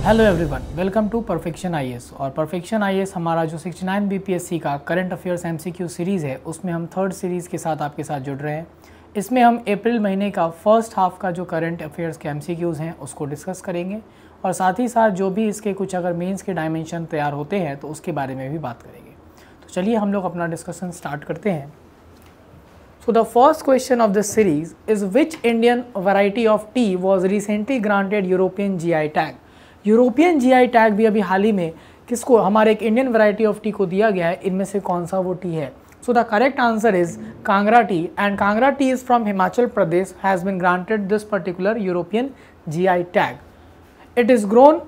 Hello everyone, welcome to Perfection IAS. और Perfection IAS हमारा जो 69 बीपीएससी का करंट अफेयर्स एमसीक्यू सीरीज़ है, उसमें हम थर्ड सीरीज़ के साथ आपके साथ जुड़ रहे हैं। इसमें हम अप्रैल महीने का फर्स्ट हाफ का जो करंट अफेयर्स के एमसीक्यूज़ हैं उसको डिस्कस करेंगे, और साथ ही साथ जो भी इसके कुछ अगर मेंस के डायमेंशन तैयार होते हैं तो उसके बारे में भी बात करेंगे। तो चलिए हम लोग अपना डिस्कशन स्टार्ट करते हैं। So the first question of this series is which Indian variety of tea was recently granted European GI tag? European GI tag भी अभी हाल ही में किसको, हमारे एक इंडियन वैरायटी ऑफ टी को दिया गया है। इनमें से कौन सा वो टी है? So the correct answer is Kangra tea, and Kangra tea is from Himachal Pradesh, has been granted this particular European GI tag. It is grown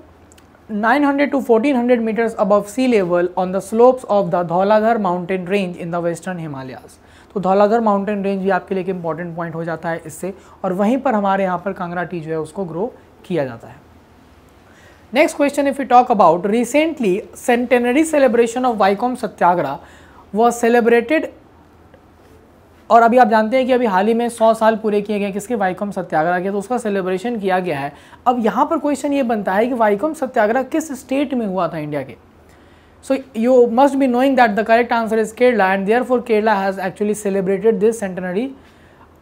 900 to 1400 meters above sea level on the slopes of the Dhauladhar mountain range in the western Himalayas। तो Dhauladhar mountain range भी आपके लिए एक important point हो जाता है इससे, और वहीं पर हमारे यहाँ पर कांगड़ा टी जो है उसको ग्रो किया जाता है। Next question, if you talk about recently centenary celebration of Vaikom Satyagraha was celebrated, और अभी आप जानते हैं कि अभी हाल ही में 100 साल पूरे किए गए किसके, वाइकोम सत्याग्रह के, तो उसका सेलिब्रेशन किया गया है। अब यहाँ पर क्वेश्चन ये बनता है कि वाइकोम सत्याग्रह किस स्टेट में हुआ था इंडिया के। So you must be knowing that the correct answer is Kerala, and therefore Kerala has actually celebrated this centenary,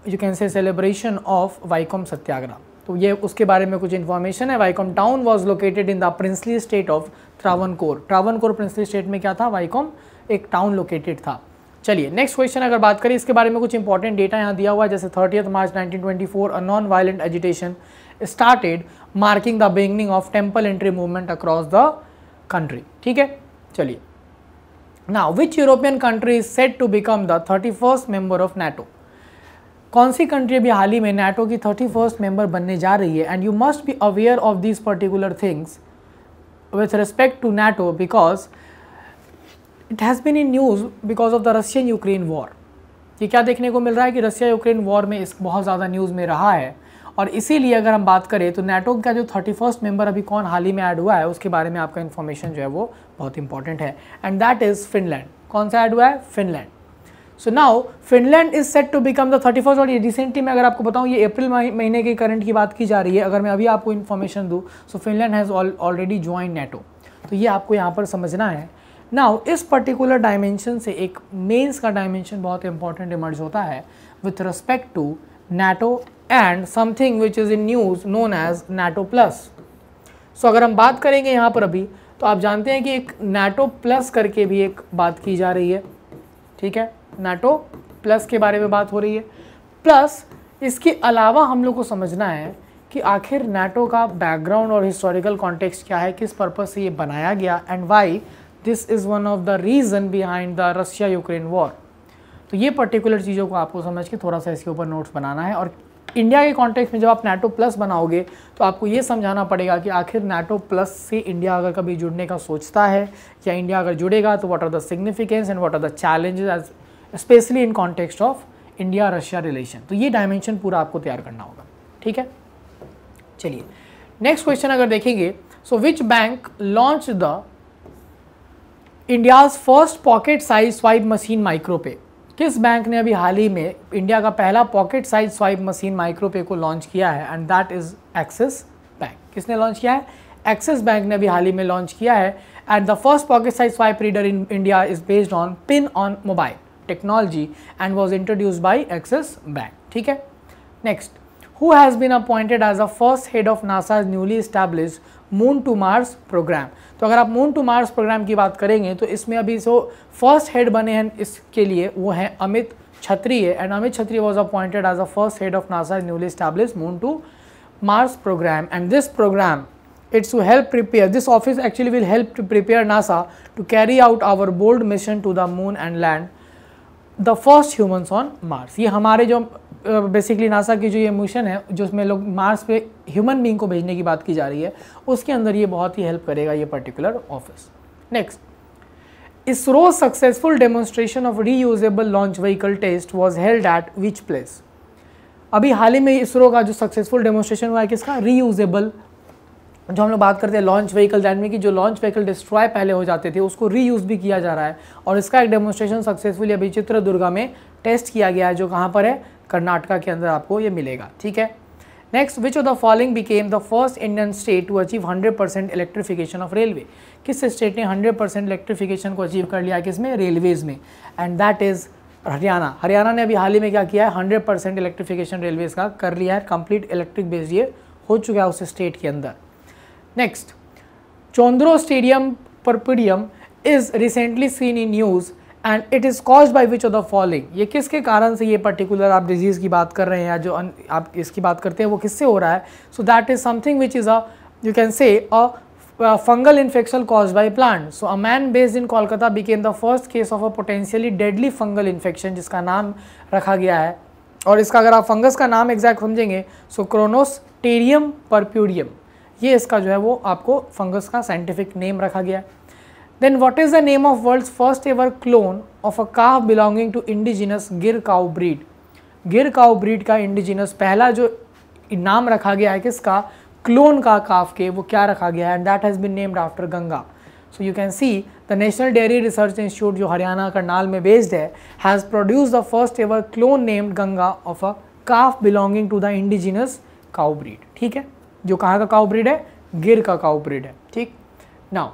you can say celebration of Vaikom Satyagraha. तो ये उसके बारे में कुछ इन्फॉर्मेशन है। Vaikom town was located in the princely state of Travancore. Travancore princely state में क्या था, वाइकोम एक टाउन लोकेटेड था। चलिए नेक्स्ट क्वेश्चन अगर बात करें, इसके बारे में कुछ इंपॉर्टेंट डेटा यहाँ दिया हुआ है। जैसे 30 March 1924 a non violent agitation started marking the beginning of temple entry movement across the country. ठीक है, चलिए now which European country is set to become the 31st member of NATO. कौन सी कंट्री अभी हाल ही में नाटो की 31st member बनने जा रही है? And you must be aware of this particular things with respect to NATO because it has been in news because of the Russian Ukraine war. ये क्या देखने को मिल रहा है कि रशिया यूक्रेन वॉर में इस बहुत ज़्यादा न्यूज़ में रहा है, और इसीलिए अगर हम बात करें तो नाटो का जो 31st मेंबर अभी कौन हाल ही में ऐड हुआ है उसके बारे में आपका इन्फॉर्मेशन जो है वो बहुत इंपॉर्टेंट है, एंड दैट इज़ फिनलैंड। कौन सा ऐड हुआ है? Finland. So now Finland is set to become the 31st, और ये रिसेंटली मैं अगर आपको बताऊं ये अप्रैल महीने के करंट की बात की जा रही है। अगर मैं अभी आपको इन्फॉर्मेशन दूं, so Finland has already join NATO. तो ये आपको यहाँ पर समझना है। नाउ इस पर्टिकुलर डायमेंशन से एक मेंस का डायमेंशन बहुत इंपॉर्टेंट इमर्ज होता है with respect to NATO and something which is in news known as NATO plus. So अगर हम बात करेंगे यहाँ पर अभी, तो आप जानते हैं कि एक नाटो प्लस करके भी एक बात की जा रही है। ठीक है, नाटो प्लस के बारे में बात हो रही है। प्लस इसके अलावा हम लोग को समझना है कि आखिर नाटो का बैकग्राउंड और हिस्टोरिकल कॉन्टेक्स्ट क्या है, किस पर्पज से ये बनाया गया, and why this is one of the reason behind the Russia Ukraine war. तो ये पर्टिकुलर चीज़ों को आपको समझ के थोड़ा सा इसके ऊपर नोट्स बनाना है। और इंडिया के कॉन्टेक्स्ट में जब आप नाटो प्लस बनाओगे तो आपको ये समझाना पड़ेगा कि आखिर नाटो प्लस से इंडिया अगर कभी जुड़ने का सोचता है या इंडिया अगर जुड़ेगा तो what are the significance and what are the challenges specially in context of India Russia relation. तो ये डायमेंशन पूरा आपको तैयार करना होगा। ठीक है, चलिए नेक्स्ट क्वेश्चन अगर देखेंगे, so which bank launch the India's first pocket size swipe machine Micropay. किस बैंक ने अभी हाल ही में इंडिया का पहला पॉकेट साइज स्वाइप मशीन माइक्रोपे को लॉन्च किया है? And that is axis bank. किसने लॉन्च किया है? एक्सिस बैंक ने अभी हाल ही में लॉन्च किया है। And the first pocket size swipe reader in India is based on PIN on mobile technology and was introduced by Axis Bank. ठीक है, next, who has been appointed as the first head of NASA's newly established Moon to Mars programme. तो अगर आप moon to Mars programme की बात करेंगे तो इसमें अभी जो फर्स्ट हेड बने हैं इसके लिए वो हैं अमित छत्री है, and Amit Kshatriya was appointed as the first head of NASA's newly established Moon to Mars programme. And this programme it's to help prepare, this office actually will help to prepare NASA to carry out our bold mission to the moon and land the first humans on Mars। ये हमारे जो basically NASA की जो ये mission है जो उसमें लोग मार्स पे ह्यूमन बीइंग को भेजने की बात की जा रही है, उसके अंदर ये बहुत ही हेल्प करेगा ये particular office. Next, ISRO successful demonstration of reusable launch vehicle test was held at which place. अभी हाल ही में इसरो का जो सक्सेसफुल डेमोन्स्ट्रेशन हुआ है किसका? रीयूजेबल। जो हम लोग बात करते हैं लॉन्च व्हीकल, दैट मीन कि जो लॉन्च व्हीकल डिस्ट्रॉय पहले हो जाते थे उसको रीयूज भी किया जा रहा है, और इसका एक डेमोन्स्ट्रेशन सक्सेसफुली अभी चित्रदुर्गा में टेस्ट किया गया है, जो कहाँ पर है? कर्नाटका के अंदर आपको ये मिलेगा। ठीक है, next, which of the following became the first Indian state to achieve 100% electrification of railway? किस स्टेट ने 100% इलेक्ट्रिफिकेशन को अचीव कर लिया है किसमें? रेलवेज में, and that is Haryana. Haryana ने अभी हाल ही में क्या किया है? 100% इलेक्ट्रिफिकेशन रेलवेज का कर लिया है, कंप्लीट इलेक्ट्रिक बेस्ड ये हो चुका है उस स्टेट के अंदर। Next, Chondrostereum purpureum is recently seen in news and it is caused by which of the following? ये किसके कारण से ये पर्टिकुलर आप डिजीज की बात कर रहे हैं या जो आप इसकी बात करते हैं वो किससे हो रहा है? So that is something which is a you can से अ fungal infection caused by plant. So a man based in Kolkata became the first case of a potentially deadly fungal infection जिसका नाम रखा गया है, और इसका अगर आप फंगस का नाम एग्जैक्ट समझेंगे सो क्रोनोस्टेरियम परप्यूडियम, ये इसका जो है वो आपको फंगस का साइंटिफिक नेम रखा गया है। Then what is the name of world's first ever clone of a calf belonging to indigenous Gir cow breed? Gir cow breed का इंडिजिनस पहला जो नाम रखा गया है किसका? क्लोन का काफ के, वो क्या रखा गया है? And that has been named after Ganga. So you can see the National Dairy Research Institute जो हरियाणा करनाल में बेस्ड है has produce the first ever clone named Ganga of a calf belonging to the indigenous cow breed. ठीक है, जो कहाँ का cow breed है? गिर का काउ ब्रीड है। ठीक, now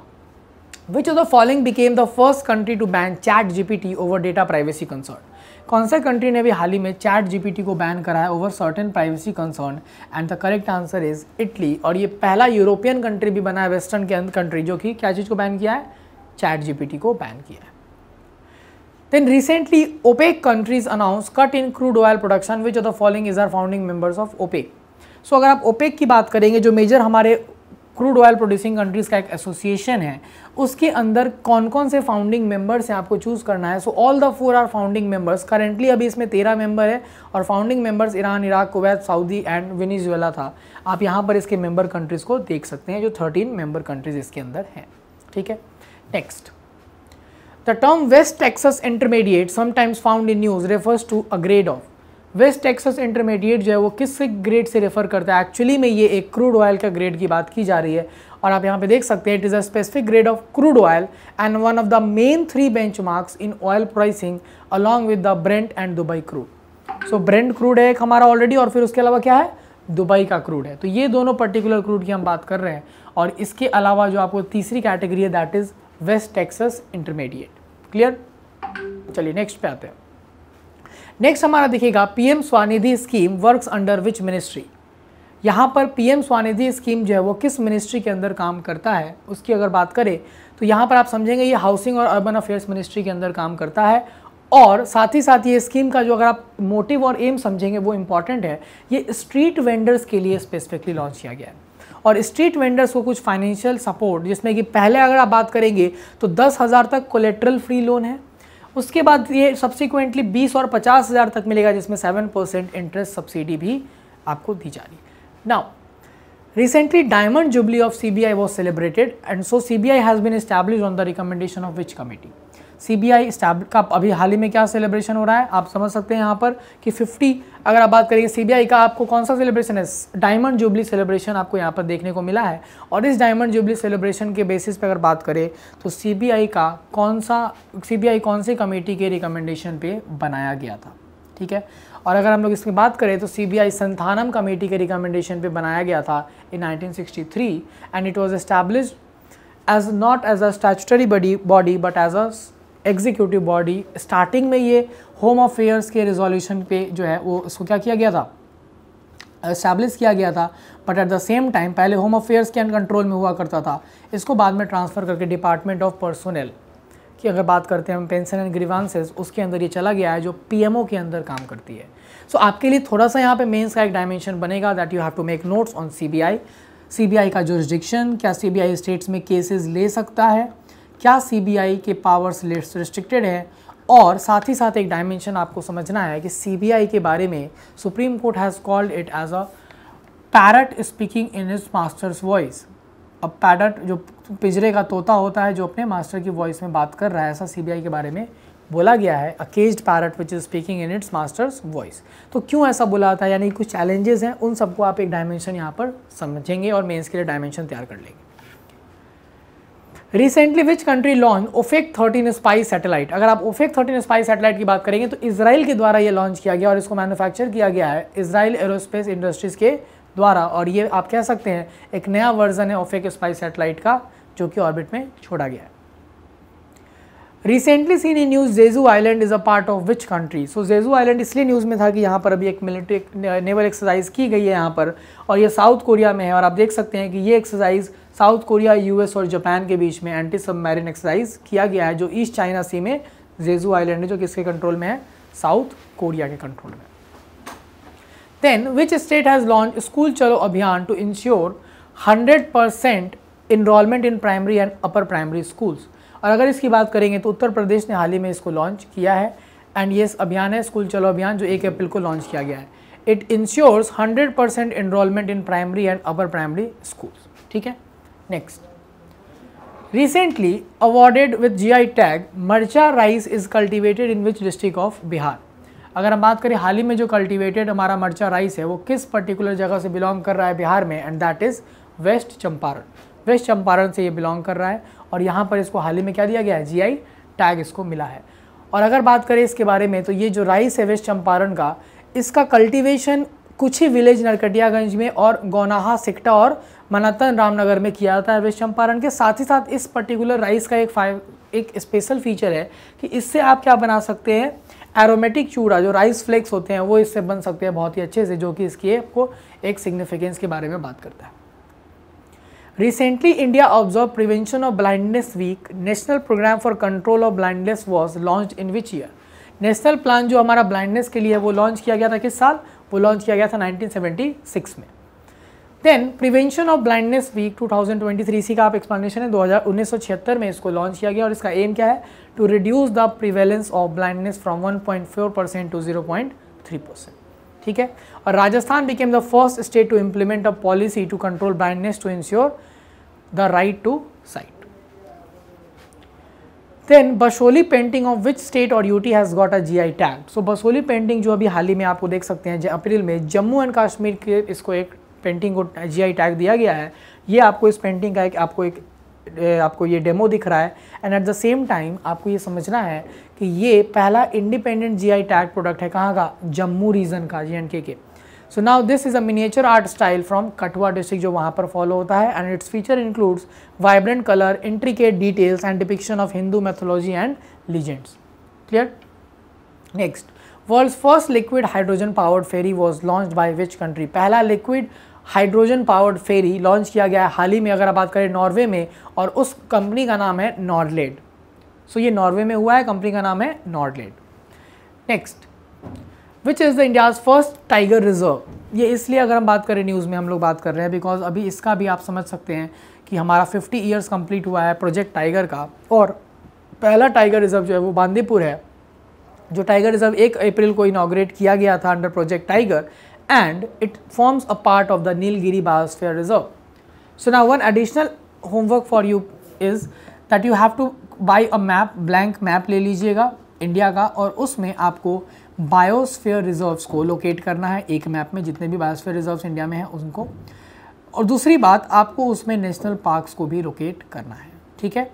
which of the following became the first country to ban ChatGPT over data privacy concern? कौन सा कंट्री ने भी हाल ही में चैट जीपीटी को बैन करा है over certain privacy concern? And the correct answer is Italy, और ये पहला यूरोपियन कंट्री भी बना है वेस्टर्न के कंट्री जो कि क्या चीज़ को बैन किया है? चैट जीपीटी को बैन किया है। Then recently OPEC countries announce cut in crude oil production, which of the following is are founding members of OPEC? So अगर आप ओपेक की बात करेंगे जो मेजर हमारे क्रूड ऑयल प्रोड्यूसिंग कंट्रीज़ का एक एसोसिएशन है, उसके अंदर कौन कौन से फाउंडिंग मेंबर्स हैं आपको चूज़ करना है। So all the 4 are founding members. Currently अभी इसमें 13 मेंबर है और founding members Iran, Iraq, Kuwait, Saudi and Venezuela था। आप यहाँ पर इसके मेंबर कंट्रीज़ को देख सकते हैं जो 13 मेंबर कंट्रीज़ इसके अंदर हैं। ठीक है, next, the term West Texas Intermediate sometimes found in news refers to a grade of? West Texas Intermediate जो है वो किस ग्रेड से रेफर करता है? एक्चुअली में ये एक क्रूड ऑयल का ग्रेड की बात की जा रही है, और आप यहाँ पे देख सकते हैं it is a specific grade of crude oil and one of the main 3 benchmarks in oil pricing along with the Brent and Dubai crude. So Brent crude है एक हमारा ऑलरेडी, और फिर उसके अलावा क्या है? दुबई का क्रूड है। तो ये दोनों पर्टिकुलर क्रूड की हम बात कर रहे हैं, और इसके अलावा जो आपको तीसरी कैटेगरी है that is waste Texas intermediate. Clear? चलिए नेक्स्ट पे आते हैं। नेक्स्ट हमारा देखिएगा PM Svanidhi scheme works under which ministry? यहाँ पर पीएम स्वनिधि स्कीम जो है वो किस मिनिस्ट्री के अंदर काम करता है उसकी अगर बात करें तो यहाँ पर आप समझेंगे ये हाउसिंग और अर्बन अफेयर्स मिनिस्ट्री के अंदर काम करता है, और साथ ही साथ ये स्कीम का जो अगर आप मोटिव और एम समझेंगे वो इम्पॉर्टेंट है। ये स्ट्रीट वेंडर्स के लिए स्पेसिफिकली लॉन्च किया गया है, और स्ट्रीट वेंडर्स को कुछ फाइनेंशियल सपोर्ट, जिसमें कि पहले अगर आप बात करेंगे तो 10,000 तक कोलेट्रल फ्री लोन है, उसके बाद ये सब्सिक्वेंटली 20 और 50,000 तक मिलेगा जिसमें 7% इंटरेस्ट सब्सिडी भी आपको दी जा रही है। Now recently diamond jubilee of CBI was celebrated and so CBI has been established on the recommendation of which committee? CBI का अभी हाल ही में क्या सेलिब्रेशन हो रहा है आप समझ सकते हैं यहाँ पर कि 50 अगर आप बात करेंगे सीबीआई का, आपको कौन सा सेलिब्रेशन है? डायमंड जुबली सेलिब्रेशन आपको यहाँ पर देखने को मिला है, और इस डायमंड जुबली सेलिब्रेशन के बेसिस पे अगर बात करें तो सीबीआई कौन सी कमेटी के रिकमेंडेशन पे बनाया गया था? ठीक है, और अगर हम लोग इसकी बात करें तो सीबीआई संथानम कमेटी के रिकमेंडेशन पे बनाया गया था in 1963 and it was established as not as a statutory body but as a executive body. Starting में ये होम अफेयर्स के रिजोल्यूशन पे जो है वो इसको क्या किया गया था? एस्टैब्लिश किया गया था, but at the same time पहले होम अफेयर्स के कंट्रोल में हुआ करता था, इसको बाद में ट्रांसफ़र करके डिपार्टमेंट ऑफ पर्सोनेल की अगर बात करते हैं हम पेंशन एंड ग्रीवांसेस, उसके अंदर ये चला गया है जो पीएमओ के अंदर काम करती है। सो आपके लिए थोड़ा सा यहाँ पे मेंस का एक डायमेंशन बनेगा that you have to make notes on CBI. CBI का जुरिस्डिक्शन, क्या सीबीआई स्टेट्स में केसेस ले सकता है, क्या सीबीआई के पावर्स रिस्ट्रिक्टेड है, और साथ ही साथ एक डायमेंशन आपको समझना है कि सीबीआई के बारे में Supreme Court has called it as a parrot speaking in its master's voice. अब पैरट जो पिंजरे का तोता होता है जो अपने मास्टर की वॉइस में बात कर रहा है, ऐसा सीबीआई के बारे में बोला गया है। A caged parrot which is speaking in its master's voice. तो क्यों ऐसा बोला था, यानी कुछ चैलेंजेस हैं, उन सबको आप एक डायमेंशन यहाँ पर समझेंगे और मेंस के लिए डायमेंशन तैयार कर लेंगे। Recently which country launch Ofek 13 spy satellite? अगर आप ओफेक 13 स्पाई सैटेलाइट की बात करेंगे तो इजराइल के द्वारा ये लॉन्च किया गया और इसको मैन्युफैक्चर किया गया है इजराइल एरोस्पेस इंडस्ट्रीज के द्वारा, और ये आप कह सकते हैं एक नया वर्जन है ऑफ एक स्पाइस सैटेलाइट का जो कि ऑर्बिट में छोड़ा गया है। Recently seen in news Jeju Island is a part of which country. So Jeju Island इसलिए न्यूज़ में था कि यहाँ पर अभी एक मिलिट्री नेवल एक्सरसाइज की गई है यहाँ पर, और ये साउथ कोरिया में है। और आप देख सकते हैं कि ये एक्सरसाइज साउथ कोरिया, यूएस और जापान के बीच में एंटी सबमरीन एक्सरसाइज किया गया है, जो ईस्ट चाइना सी में जेजू आइलैंड है, जो किसके कंट्रोल में है, साउथ कोरिया के कंट्रोल में। Then which state has launch school Chalo Abhiyan to ensure 100% enrolment in primary and upper primary schools. और अगर इसकी बात करेंगे तो उत्तर प्रदेश ने हाल ही में इसको लॉन्च किया है, एंड ये अभियान है स्कूल चलो अभियान, जो 1 अप्रैल को लॉन्च किया गया है। It ensures 100% enrolment in primary and upper primary schools. ठीक है, next, recently awarded with GI tag Marcha rice is cultivated in which district of Bihar. अगर हम बात करें हाल ही में जो कल्टिवेटेड हमारा मर्चा राइस है वो किस पर्टिकुलर जगह से बिलोंग कर रहा है बिहार में, and that is West Champaran. West Champaran से ये बिलोंग कर रहा है, और यहाँ पर इसको हाल ही में क्या दिया गया है, जीआई टैग इसको मिला है। और अगर बात करें इसके बारे में तो ये जो राइस है वेस्ट चंपारण का, इसका कल्टीवेशन कुछ ही विलेज नरकटियागंज में और गौनाहा, सिकटा और मनातन रामनगर में किया जाता है वेस्ट चंपारण के। साथ ही साथ इस पर्टिकुलर राइस का एक स्पेशल फीचर है कि इससे आप क्या बना सकते हैं, एरोमेटिक चूड़ा, जो राइस फ्लेक्स होते हैं वो इससे बन सकते हैं बहुत ही अच्छे से, जो कि इसकी आपको एक सिग्निफिकेंस के बारे में बात करता है। Recently, India observed Prevention of Blindness Week. National Program for Control of Blindness was launched in which year? National plan जो हमारा ब्लाइंडनेस के लिए वो लॉन्च किया गया था किस साल, वो लॉन्च किया गया था 1976 में। Then prevention of blindness week 2023, इसी का आप एक्सप्लेनेशन है 1976 में इसको लॉन्च किया गया, और इसका एम क्या है, to reduce the prevalence of blindness from 1.4% to 0.3%। ठीक है, और Rajasthan became the first state to implement a policy to control blindness to ensure the right to sight. Then Basohli painting of which state और UT has got a GI tag. So Basohli painting जो अभी हाल ही में आपको देख सकते हैं अप्रैल में जम्मू एंड कश्मीर के इसको एक पेंटिंग को जीआई टैग दिया गया है। ये आपको इस पेंटिंग का आपको ये डेमो दिख रहा है, and at the same time आपको ये समझना है कि ये पहला इंडिपेंडेंट जीआई टैग प्रोडक्ट है, कहाँ का, जम्मू रीजन का, JNK के। So now this is a miniature art style from Kathua district जो वहाँ पर फॉलो होता है, and its feature includes vibrant colour, intricate details and depiction of Hindu mythology and legends. Clear. Next, world's first liquid hydrogen powered ferry was launched by which country. पहला liquid hydrogen powered ferry launch किया गया है हाल ही में, अगर आप बात करें Norway में, और उस कंपनी का नाम है नॉर्डलेड। सो ये नॉर्वे में हुआ है, कंपनी का नाम है Nordlaid. Next, which is the India's first tiger reserve. ये इसलिए अगर हम बात करें न्यूज़ में हम लोग बात कर रहे हैं बिकॉज अभी इसका भी आप समझ सकते हैं कि हमारा 50 ईयर्स कंप्लीट हुआ है प्रोजेक्ट टाइगर का, और पहला टाइगर रिजर्व जो है वो बांदीपुर है, जो टाइगर रिजर्व 1 अप्रैल को इनॉग्रेट किया गया था under project tiger, and it forms a part of the Nilgiri Biosphere Reserve. So now one additional homework for you is that you have to buy a map, blank map ले लीजिएगा India का, और उसमें आपको biosphere reserves को locate करना है एक मैप में, जितने भी बायोस्फीयर रिजर्व्स इंडिया में हैं उनको, और दूसरी बात आपको उसमें नेशनल पार्क्स को भी लोकेट करना है। ठीक है,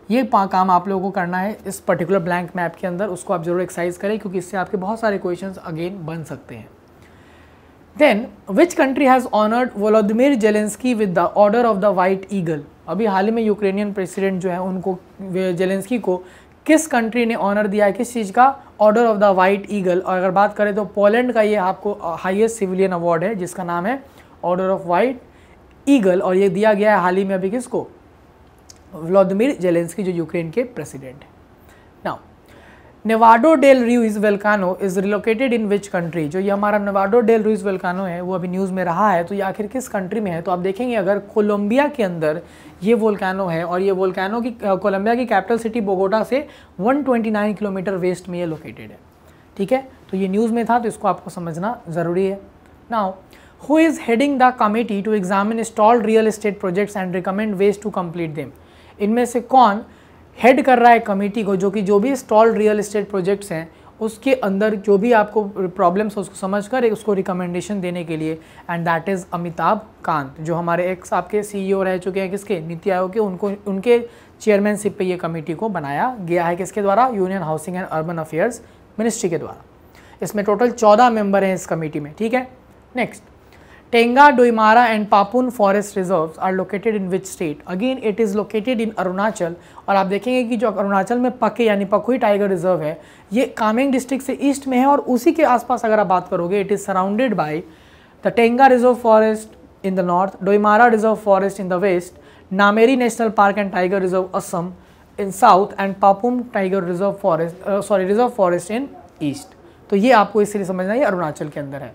ये काम आप लोगों को करना है इस पर्टिकुलर ब्लैंक मैप के अंदर, उसको आप जरूर एक्सरसाइज करें क्योंकि इससे आपके बहुत सारे क्वेश्चंस अगेन बन सकते हैं। Then, which country has honored Volodymyr Zelensky with the Order of the White Eagle? अभी हाल ही में यूक्रेनियन प्रेसिडेंट जो है उनको, जेलेंस्की को किस कंट्री ने ऑनर दिया है, किस चीज़ का, order of the white eagle. और अगर बात करें तो पोलैंड का ये आपको हाईएस्ट सिविलियन अवार्ड है जिसका नाम है ऑर्डर ऑफ वाइट ईगल, और ये दिया गया है हाल ही में अभी किसको, व्लादिमीर जेलेंस्की जो यूक्रेन के प्रेसिडेंट है। Now Nevado del Ruiz volcano is relocated in which country. जो ये हमारा नेवाडो डेल रुइज वोल्केनो है वो अभी न्यूज़ में रहा है, तो ये आखिर किस कंट्री में है, तो आप देखेंगे अगर कोलंबिया के अंदर ये वोल्केनो है, और ये वोल्केनो की कोलंबिया की कैपिटल सिटी बोगोटा से 129 किलोमीटर वेस्ट में ये लोकेटेड है। ठीक है, तो ये न्यूज़ में था तो इसको आपको समझना ज़रूरी है। Now who is heading the committee to examine stalled real estate projects and recommend ways to complete them. इनमें से कौन हेड कर रहा है कमेटी को, जो कि जो भी स्टॉल्ड रियल एस्टेट प्रोजेक्ट्स हैं उसके अंदर जो भी आपको प्रॉब्लम्स है उसको समझकर उसको रिकमेंडेशन देने के लिए, and that is Amitabh Kant, जो हमारे एक्स आपके CEO रह चुके हैं किसके, नीति आयोग के, उनके चेयरमैनशिप पे ये कमेटी को बनाया गया है, किसके द्वारा, union housing and urban affairs ministry के द्वारा। इसमें टोटल 14 मेंबर हैं इस कमेटी में। ठीक है, next, Tenga, Doimara and Papun forest reserves are located in which state? Again it is located in Arunachal. और आप देखेंगे कि जो अरुणाचल में पके यानी पकुई टाइगर रिजर्व है ये कामेंग डिस्ट्रिक्ट से ईस्ट में है, और उसी के आसपास अगर आप बात करोगे it is surrounded by the Tenga reserve forest in the north, Doimara reserve forest in the west, Nameri national park and tiger reserve Assam in south and Papum tiger reserve forest in east. तो ये आपको इसलिए समझना है ये अरुणाचल के अंदर है।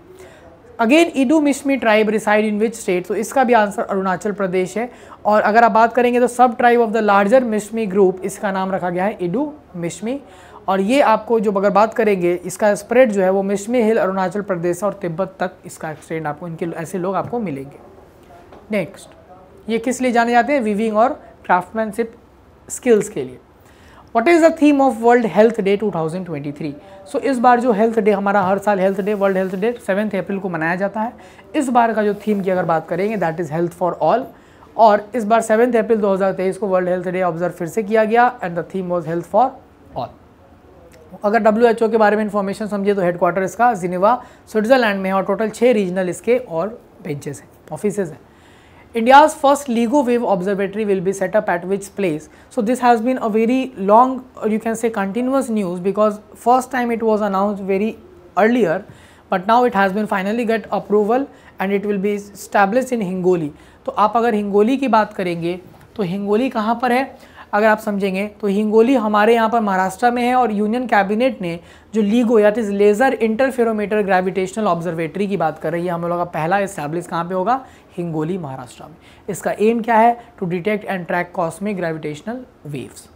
Again Idu Mishmi tribe reside in which state? तो इसका भी आंसर अरुणाचल प्रदेश है। और अगर आप बात करेंगे तो सब tribe of the larger Mishmi group, इसका नाम रखा गया है इडू मिश्मी। और ये आपको जो अगर बात करेंगे इसका स्प्रेड जो है वो मिश्मी हिल अरुणाचल प्रदेश और तिब्बत तक इसका एक्सटेंड आपको इनके ऐसे लोग आपको मिलेंगे। नेक्स्ट, ये किस लिए जाने जाते हैं? वीविंग और क्राफ्टमैनशिप स्किल्स के लिए। What is the theme of world health day 2023? सो इस बार जो हेल्थ डे हमारा हर साल health day world health day 7 अप्रैल को मनाया जाता है। इस बार का जो थीम की अगर बात करेंगे that is health for all. और इस बार 7 अप्रैल 2023 को वर्ल्ड हेल्थ डे ऑब्जर्व फिर से किया गया and the theme was health for all. अगर WHO के बारे में इंफॉर्मेशन समझिए तो हेडक्वार्टर इसका जिनेवा स्विट्जरलैंड में है और टोटल 6 रीजनल इसके और बेंचेस हैं, ऑफिसेज हैं। India's first LIGO wave observatory will be set up at which place? So this has been a very long, or you can say continuous news, because first time it was announced very earlier, but now it has been finally get approval and it will be established in Hingoli. तो आप अगर हिंगोली की बात करेंगे तो हिंगोली कहाँ पर है अगर आप समझेंगे तो हिंगोली हमारे यहाँ पर महाराष्ट्र में है। और यूनियन कैबिनेट ने जो LIGO या is laser interferometer gravitational observatory की बात कर रही है, हम लोगों का पहला इस्टेब्लिश कहाँ पे होगा? हिंगोली, महाराष्ट्र में। इसका एम क्या है? To detect and track cosmic gravitational waves.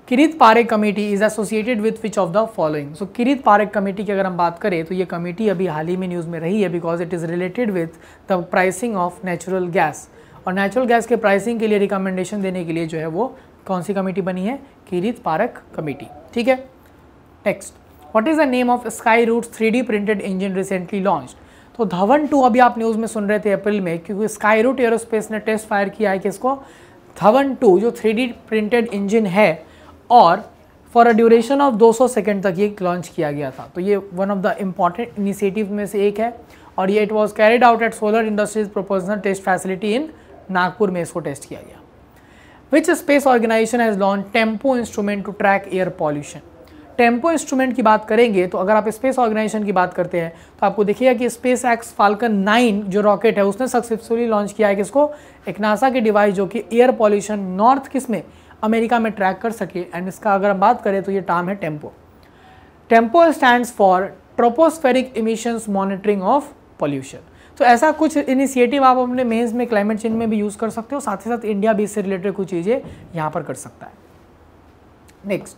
Kirit Parekh committee is associated with which of the following? So Kirit Parekh committee की अगर हम बात करें तो ये कमेटी अभी हाल ही में न्यूज़ में रही है because it is related with the pricing of natural gas. और नेचुरल गैस के प्राइसिंग के लिए रिकमेंडेशन देने के लिए जो है वो कौन सी कमेटी बनी है? किरीट पारेख कमेटी। ठीक है। Next, what is the name of Skyroot's 3D printed engine recently launched? तो धवन 2 अभी आप न्यूज़ में सुन रहे थे अप्रैल में, क्योंकि स्काई रूट एरोस्पेस ने टेस्ट फायर किया है कि इसको धवन 2 जो 3D प्रिंटेड इंजन है और for a duration of 200 second तक ये लॉन्च किया गया था। तो ये one of the important initiative में से एक है और ये it was carried out at solar industries proportional test facility in Nagpur में इसको टेस्ट किया गया। Which space organisation has launch TEMPO instrument to track air pollution? TEMPO instrument की बात करेंगे तो अगर आप स्पेस ऑर्गेनाइजेशन की बात करते हैं तो आपको देखिएगा कि स्पेस एक्स फाल्कन 9 जो रॉकेट है उसने सक्सेसफुली लॉन्च किया है किसको? एक नासा की डिवाइस जो कि एयर पॉल्यूशन नॉर्थ किस में? अमेरिका में ट्रैक कर सके। एंड इसका अगर हम बात करें तो ये टर्म है tempo. Tempo stands for tropospheric emissions monitoring of pollution. तो ऐसा कुछ इनिशिएटिव आप अपने मेंस में क्लाइमेट चेंज में भी यूज़ कर सकते हो, साथ ही साथ इंडिया भी इससे रिलेटेड कुछ चीज़ें यहाँ पर कर सकता है। Next,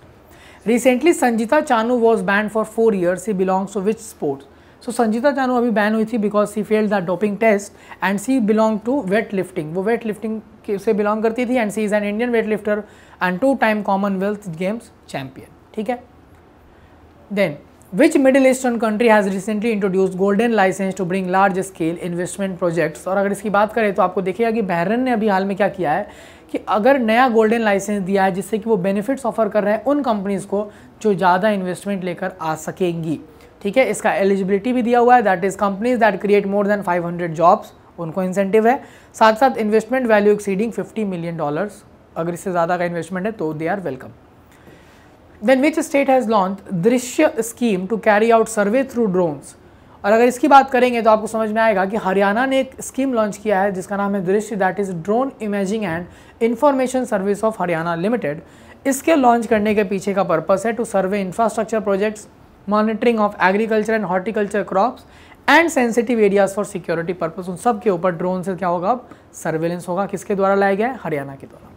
recently Sanjita Chanu was ban for 4 years। She belongs to which sports? So Sanjita Chanu अभी बैन हुई थी because she failed the doping test and she belong to weight lifting. वो वेट लिफ्टिंग से बिलोंग करती थी and she is an Indian weight lifter and 2-time Commonwealth Games champion. ठीक है। Then which Middle Eastern country has recently introduced golden licence to bring large scale investment projects? और अगर इसकी बात करें तो आपको देखिएगा कि बहरीन ने अभी हाल में क्या किया है कि अगर नया गोल्डन लाइसेंस दिया है जिससे कि वो बेनिफिट्स ऑफर कर रहे हैं उन कंपनीज़ को जो ज़्यादा इन्वेस्टमेंट लेकर आ सकेंगी। ठीक है। इसका एलिजिबिलिटी भी दिया हुआ है, that is companies that create more than 500 jobs, उनको इंसेंटिव है। साथ साथ इन्वेस्टमेंट वैल्यू एक्सीडिंग $50 million, अगर इससे ज़्यादा का इन्वेस्टमेंट है तो they are welcome. Then which state has launched दृश्य scheme to carry out survey through drones? और अगर इसकी बात करेंगे तो आपको समझ में आएगा कि हरियाणा ने एक स्कीम लॉन्च किया है जिसका नाम है Drishya, that is drone imaging and information service of Haryana limited. इसके लॉन्च करने के पीछे का पर्पस है to survey infrastructure projects, monitoring of agriculture and horticulture crops and sensitive areas for security purpose. उन सब के ऊपर ड्रोन से क्या होगा? अब सर्वेलेंस होगा। किसके द्वारा लाया गया है? हरियाणा के द्वारा।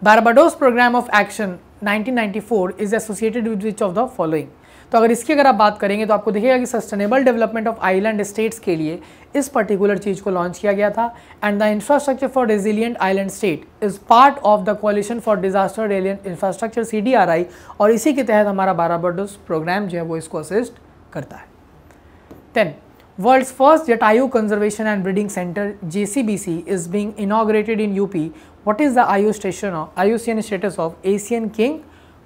Barbados programme of action 1994 is associated with which of the following? तो अगर इसकी अगर आप बात करेंगे तो आपको देखिएगा कि sustainable development of island states के लिए इस पर्टिकुलर चीज़ को लॉन्च किया गया था। And the infrastructure for resilient island state is part of the coalition for disaster resilient infrastructure CDRI, और इसी के तहत हमारा बारबाडोस प्रोग्राम जो है वो इसको असिस्ट करता है। 10 world's first Jatayu conservation and breeding centre JCBC is being inaugurated in UP। What is the IUCN status of Asian king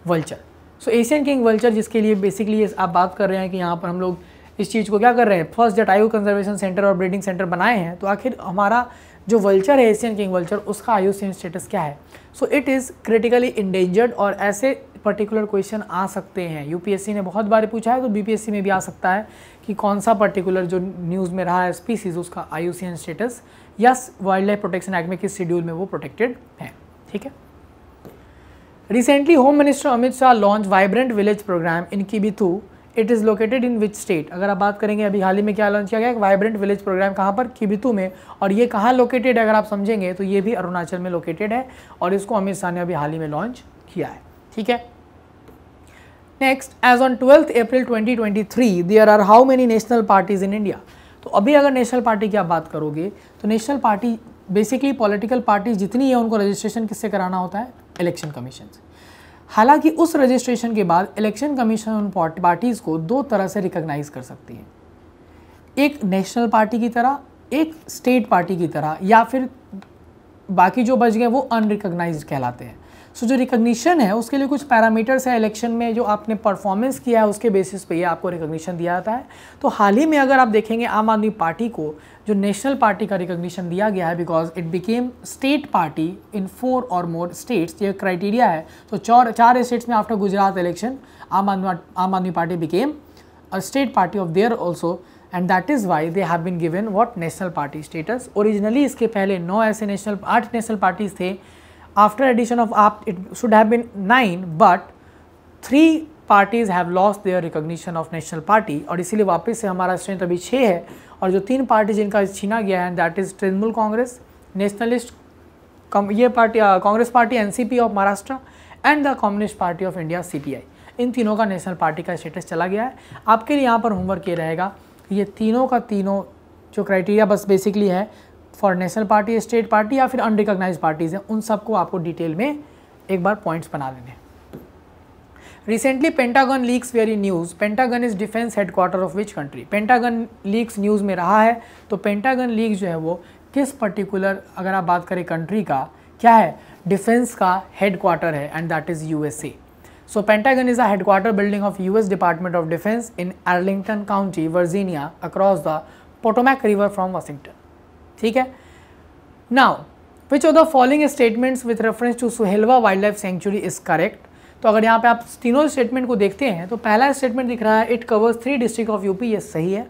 vulture? So Asian king vulture जिसके लिए बेसिकली आप बात कर रहे हैं कि यहाँ पर हम लोग इस चीज़ को क्या कर रहे हैं, फर्स्ट जटायु कंजर्वेशन सेंटर और ब्रीडिंग सेंटर बनाए हैं, तो आखिर हमारा जो वल्चर है एशियन किंग वल्चर उसका IUCN स्टेटस क्या है। So it is critically endangered. और ऐसे पर्टिकुलर क्वेश्चन आ सकते हैं, यूपीएससी ने बहुत बार पूछा है, तो बीपीएससी में भी आ सकता है कि कौन सा पर्टिकुलर जो न्यूज़ में रहा है स्पीसीज उसका IUCN स्टेटस या वाइल्ड लाइफ प्रोटेक्शन एक्ट में किस शेड्यूल में वो प्रोटेक्टेड है। ठीक है। Recently home minister Amit Shah launch vibrant village programme in Kibithu, it is located in which state. अगर आप बात करेंगे अभी हाल ही में क्या लॉन्च किया गया, एक वाइब्रेंट विलेज प्रोग्राम कहाँ पर, किबिथू में, और ये कहाँ लोकेटेड है अगर आप समझेंगे तो ये भी अरुणाचल में लोकेटेड है, और इसको अमित शाह ने अभी हाल ही में लॉन्च किया है। ठीक है। Next, as on 12 April 2023 there are how many national parties in India. तो अभी अगर नेशनल पार्टी की आप बात करोगे तो national party basically political party जितनी है उनको रजिस्ट्रेशन किससे कराना होता है, इलेक्शन कमीशन से। हालांकि उस रजिस्ट्रेशन के बाद इलेक्शन कमीशन उन पार्टीज़ को दो तरह से रिकॉग्नाइज कर सकती है, एक नेशनल पार्टी की तरह, एक स्टेट पार्टी की तरह, या फिर बाकी जो बच गए वो अनरिकॉग्नाइज्ड कहलाते हैं। सो जो रिकॉग्निशन है उसके लिए कुछ पैरामीटर्स है, इलेक्शन में जो आपने परफॉर्मेंस किया है उसके बेसिस पे ये आपको रिकॉग्निशन दिया जाता है। तो हाल ही में अगर आप देखेंगे आम आदमी पार्टी को जो नेशनल पार्टी का रिकॉग्निशन दिया गया है because it became state party इन 4 और मोर स्टेट्स, ये क्राइटेरिया है। तो 4 स्टेट्स में after Gujarat election Aam Aadmi party became a state party of there also, and that is why they have been given what national party status. Originally इसके पहले 8 national parties थे। After addition of AAP, it should have been 9, but 3 parties have lost their recognition of national party, और इसीलिए वापस से हमारा strength अभी 6 है, और जो 3 पार्टी जिनका छीना गया है that is Trinamool Congress, Nationalist ये Party Congress Party NCP of Maharashtra and the Communist Party of India CPI, इन तीनों का नेशनल पार्टी का स्टेटस चला गया है। आपके लिए यहाँ पर होमवर्क ये रहेगा, ये तीनों का तीनों जो क्राइटेरिया बस बेसिकली है for national party, state party या फिर अनरिकॉग्नाइज पार्टीज हैं, उन सबको आपको डिटेल में एक बार पॉइंट्स बना लेने। Recently pentagon leaks very news, pentagon is defence headquarter of which country. Pentagon leaks news में रहा है, तो पेंटागन लीक जो है वो किस पर्टिकुलर अगर आप बात करें कंट्री का क्या है, डिफेंस का हेडक्वार्टर है, and that is USA। So Pentagon is a headquarter building of US department of defence in Arlington county Virginia across the Potomac river from Washington. ठीक है। Now which of the following statements with reference to Suhelwa wild life sanctuary is correct. तो अगर यहाँ पे आप तीनों statement को देखते हैं तो पहला स्टेटमेंट दिख रहा है it covers 3 district of UP, ये सही है।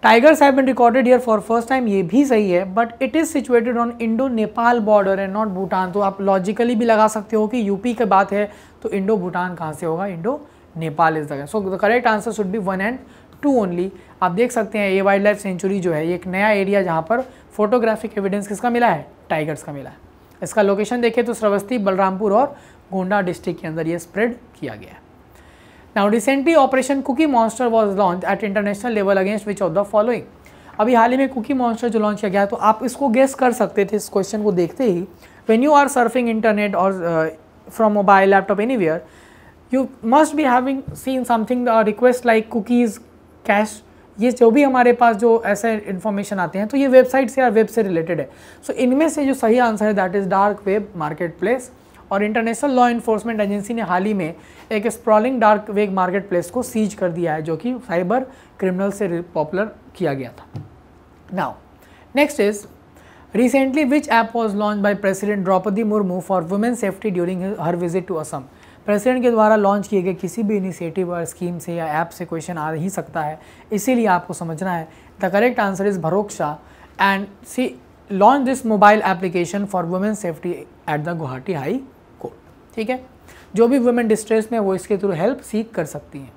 Tigers have been recorded here for first time, ये भी सही है, but it is situated on Indo Nepal border and not Bhutan. तो आप लॉजिकली भी लगा सकते हो कि UP की बात है तो इंडो भूटान कहाँ से होगा, Indo Nepal is the. So the correct answer should be 1 and 2 only. आप देख सकते हैं ये वाइल्ड लाइफ सेंचुरी जो है ये एक नया एरिया जहाँ पर फोटोग्राफिक एविडेंस किसका मिला है, टाइगर्स का मिला है। इसका लोकेशन देखें तो श्रावस्ती, बलरामपुर और गोंडा डिस्ट्रिक्ट के अंदर ये स्प्रेड किया गया है। Now recently operation cookie monster was launch at international level against which of the following. अभी हाल ही में कुकी मॉन्स्टर जो लॉन्च किया गया है, तो आप इसको गेस कर सकते थे इस क्वेश्चन को देखते ही। When you are surfing internet और from mobile laptop anywhere, you must be having seen something request like cookies, cache, ये जो भी हमारे पास जो ऐसे इन्फॉर्मेशन आते हैं तो ये वेबसाइट से या वेब से रिलेटेड है। सो इनमें से जो सही आंसर है that is dark web market place. और इंटरनेशनल लॉ इन्फोर्समेंट एजेंसी ने हाल ही में एक sprawling dark web market place को सीज कर दिया है जो कि साइबर क्रिमिनल से पॉपुलर किया गया था। Now next is recently which app was launch by president Droupadi Murmu for women safety during her visit to Assam. President के द्वारा लॉन्च किए गए किसी भी इनिशिएटिव और स्कीम से या ऐप से क्वेश्चन आ ही सकता है, इसीलिए आपको समझना है। द करेक्ट आंसर इज भरोक्षा and she launch this mobile application for women safety at the Guwahati High Court. ठीक है, जो भी वुमेन डिस्ट्रेस में वो इसके थ्रू हेल्प सीख कर सकती हैं।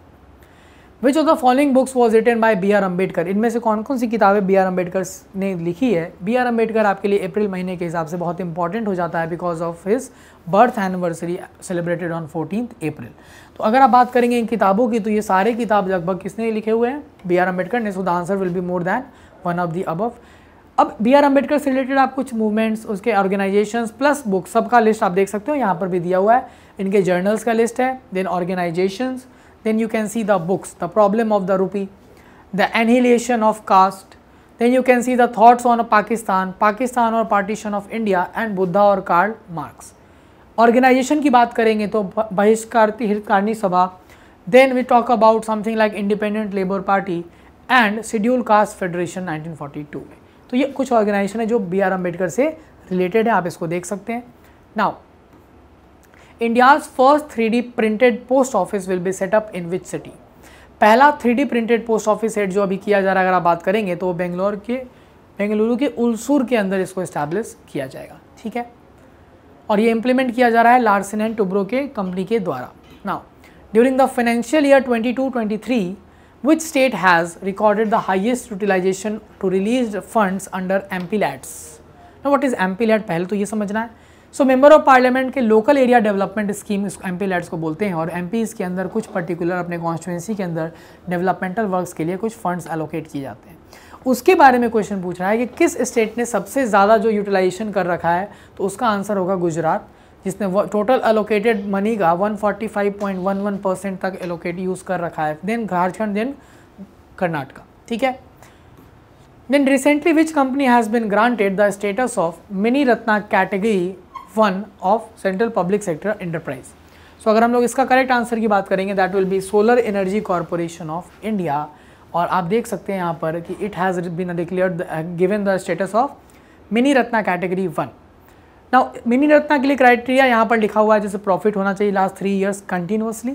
Which of the following books was written by B.R. Ambedkar. इनमें से कौन कौन सी किताबें B.R. अम्बेडकर ने लिखी है। B.R. अम्बेडकर आपके लिए अप्रैल महीने के हिसाब से बहुत इंपॉर्टेंट हो जाता है because of his birth anniversary celebrated on 14 अप्रैल। तो अगर आप बात करेंगे इन किताबों की तो ये सारे किताब लगभग किसने लिखे हुए हैं, B.R. अम्बेडकर ने। So the answer will be more than one of the above. अब B.R. अम्बेडकर से रिलेटेड आप कुछ मूवमेंट्स, उसके ऑर्गेनाइजेशंस प्लस बुक्स सबका लिस्ट आप देख सकते हो, यहाँ पर भी दिया हुआ है। इनके जर्नल्स का लिस्ट है, then organisations, then you can see the books, the problem of the rupee, the annihilation of caste, then you can see the thoughts on Pakistan, Pakistan और partition of India and Buddha और Karl Marx. Organisation की बात करेंगे तो Bahishkrit Hitakarini Sabha, then we talk about something like independent labour party and schedule caste federation 1942 में। तो ये कुछ ऑर्गेनाइजेशन है जो बी आर अम्बेडकर से रिलेटेड है, आप इसको देख सकते हैं। Now India's first 3D printed post office will be set up in which city. पहला 3D printed post office set जो अभी किया जा रहा है, अगर आप बात करेंगे तो बेंगलुरु के उलसूर के अंदर इसको इस्टेब्लिश किया जाएगा, ठीक है। और ये इंप्लीमेंट किया जा रहा है लार्सन एंड टुब्रो के कंपनी के द्वारा। Now during the financial year 22-23 which state has recorded the highest utilization to released funds under MPLADS? Now what is MPLAD? पहले तो ये समझना है। सो मेंबर ऑफ पार्लियामेंट के local area development scheme MPLADS को बोलते हैं, और MPs के अंदर कुछ पर्टिकुलर अपने कॉन्स्टिट्यूंसी के अंदर डेवलपमेंटल वर्क्स के लिए कुछ फंड्स एलोकेट किए जाते हैं। उसके बारे में क्वेश्चन पूछ रहा है कि किस स्टेट ने सबसे ज़्यादा जो यूटिलाइजेशन कर रखा है, तो उसका आंसर होगा गुजरात, जिसने टोटल एलोकेटेड मनी का 145.11% तक एलोकेट यूज़ कर रखा है। देन झारखंड, देन कर्नाटका, ठीक है। Then recently which company has been granted the status of mini Ratna category 1 of central public sector enterprise. So अगर हम लोग इसका करेक्ट आंसर की बात करेंगे, that will be Solar Energy Corporation of India. और आप देख सकते हैं यहाँ पर कि it has been declared given the status of mini Ratna category 1। Now mini Ratna के लिए क्राइटेरिया यहाँ पर लिखा हुआ है, जैसे प्रॉफिट होना चाहिए last 3 years continuously,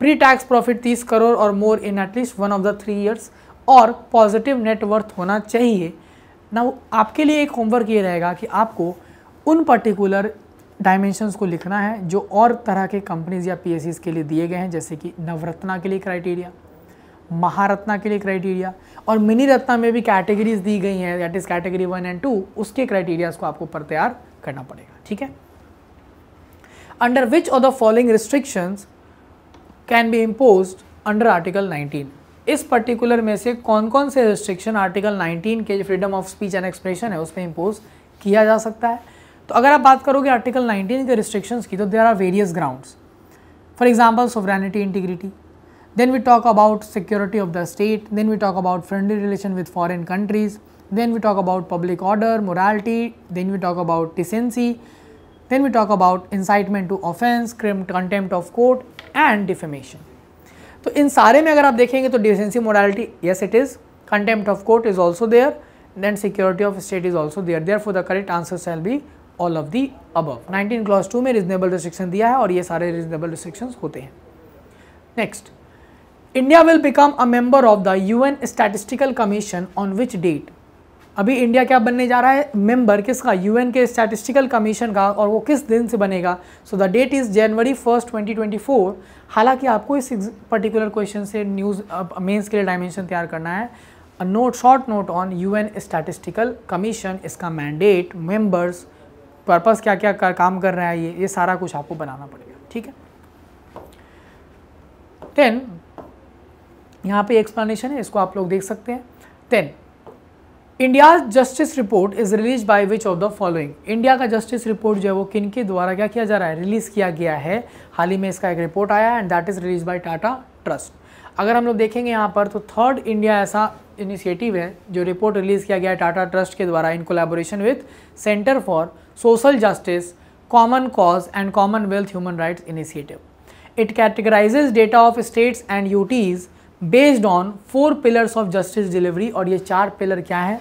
pre tax profit 30 crore और more in at least 1 of the 3 years, और पॉजिटिव नेटवर्थ होना चाहिए। नाउ आपके लिए एक होमवर्क ये रहेगा कि आपको उन पर्टिकुलर डायमेंशंस को लिखना है जो और तरह के कंपनीज या PSEs के लिए दिए गए हैं, जैसे कि नवरत्ना के लिए क्राइटेरिया, महारत्ना के लिए क्राइटेरिया, और मिनी रत्ना में भी कैटेगरीज दी गई हैं, दैट इज कैटेगरी 1 एंड 2, उसके क्राइटेरियाज को आपको पर तैयार करना पड़ेगा, ठीक है। Under which of the following restrictions can be imposed under article 19? इस पर्टिकुलर में से कौन कौन से रिस्ट्रिक्शन आर्टिकल 19 के जो freedom of speech and expression है उसमें इम्पोज किया जा सकता है? तो अगर आप बात करोगे आर्टिकल 19 के रिस्ट्रिक्शंस की, तो there are various grounds. For example sovereignty, integrity, then we talk about security of the state, then we talk about friendly relation with foreign countries, then we talk about public order, morality, then we talk about decency, then we talk about incitement to offense, contempt of court and defamation. तो इन सारे में अगर आप देखेंगे तो decency, morality, yes it is, contempt of court is also there, then security of state is also there, therefore the correct answer shall be all of the above. 19 clause 2 में reasonable restriction दिया है और ये सारे reasonable restrictions होते हैं। Next, India will become a member of the UN statistical commission on which date? अभी India क्या बनने जा रहा है? मेंबर किसका? UN के स्टैटिस्टिकल कमीशन का, और वो किस दिन से बनेगा? So the date is January 1, 2024। हालांकि आपको इस पर्टिकुलर क्वेश्चन से न्यूज़ मेंस के लिए डायमेंशन तैयार करना है। A note, short note on UN statistical commission, इसका मैंडेट, मेंबर्स, पर्पस क्या क्या काम कर रहा है, ये सारा कुछ आपको बनाना पड़ेगा, ठीक है। देन यहाँ पे एक्सप्लेनेशन है, इसको आप लोग देख सकते हैं। Then India justice report is release by which of the following? India का जस्टिस रिपोर्ट जो है वो किन के द्वारा क्या किया जा रहा है? रिलीज किया गया है। हाल ही में इसका एक रिपोर्ट आया है and that is release bye Tata trust. अगर हम लोग देखेंगे यहाँ पर तो थर्ड इंडिया ऐसा इनिशिएटिव है जो रिपोर्ट रिलीज किया गया है टाटा ट्रस्ट के द्वारा in collaboration with centre for social justice, common cause and Commonwealth human rights initiative. It कैटेगराइजेज data of states and UTs based on 4 pillars of justice delivery. और ये 4 पिलर क्या है?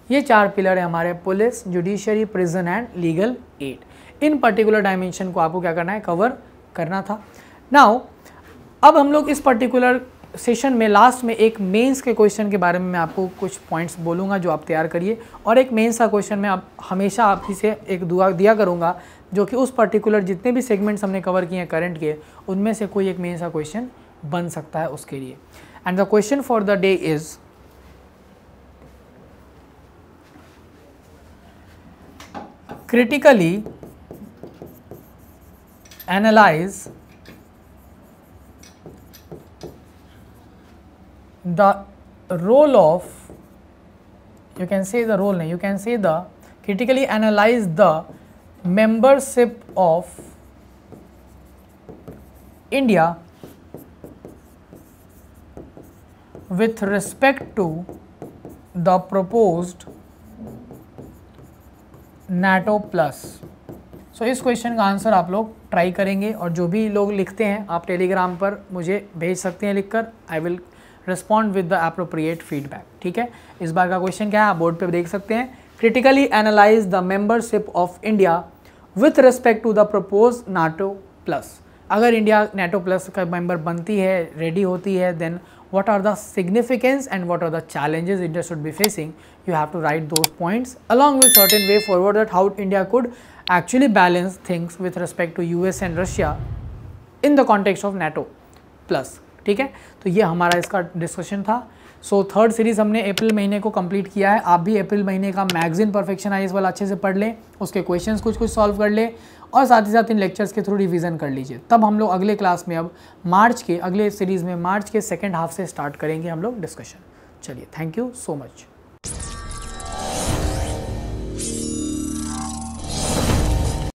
ये 4 पिलर है हमारे police, judiciary, prison and legal aid. In particular dimension को आपको क्या करना है? कवर करना था। नाउ अब हम लोग इस पर्टिकुलर सेशन में लास्ट में एक मेंस के क्वेश्चन के बारे में मैं आपको कुछ पॉइंट्स बोलूँगा जो आप तैयार करिए, और एक मेंस का क्वेश्चन मैं आप हमेशा आप ही से एक दुआ दिया करूँगा जो कि उस पर्टिकुलर जितने भी सेगमेंट्स हमने कवर किए हैं करंट के, उनमें से कोई एक मेंस का क्वेश्चन बन सकता है उसके लिए। And the question for the day is critically analyze the role of, you can say the role, you can say the critically analyze the membership of India with respect to the proposed NATO plus. So इस question का answer आप लोग try करेंगे, और जो भी लोग लिखते हैं आप टेलीग्राम पर मुझे भेज सकते हैं लिखकर, I will respond with the appropriate feedback. ठीक है, इस बार का क्वेश्चन क्या है आप बोर्ड पे देख सकते हैं। Critically analyse the membership of India with respect to the propose NATO plus. अगर इंडिया नाटो प्लस का मेंबर बनती है, रेडी होती है, then what are the significance and what are the challenges India should be facing. You have to write those points along with certain way forward that how India could actually balance things with respect to US and Russia in the context of NATO plus. ठीक है, तो ये हमारा इसका discussion था। So third series हमने अप्रैल महीने को कंप्लीट किया है। आप भी अप्रैल महीने का मैगजीन परफेक्शन आईएएस वाला अच्छे से पढ़ लें, उसके क्वेश्चंस कुछ सॉल्व कर लें, और साथ ही साथ इन लेक्चर्स के थ्रू रिवीजन कर लीजिए। तब हम लोग अगले क्लास में अब अगले सीरीज़ में मार्च के सेकेंड हाफ से स्टार्ट करेंगे हम लोग डिस्कशन। चलिए, थैंक यू सो मच।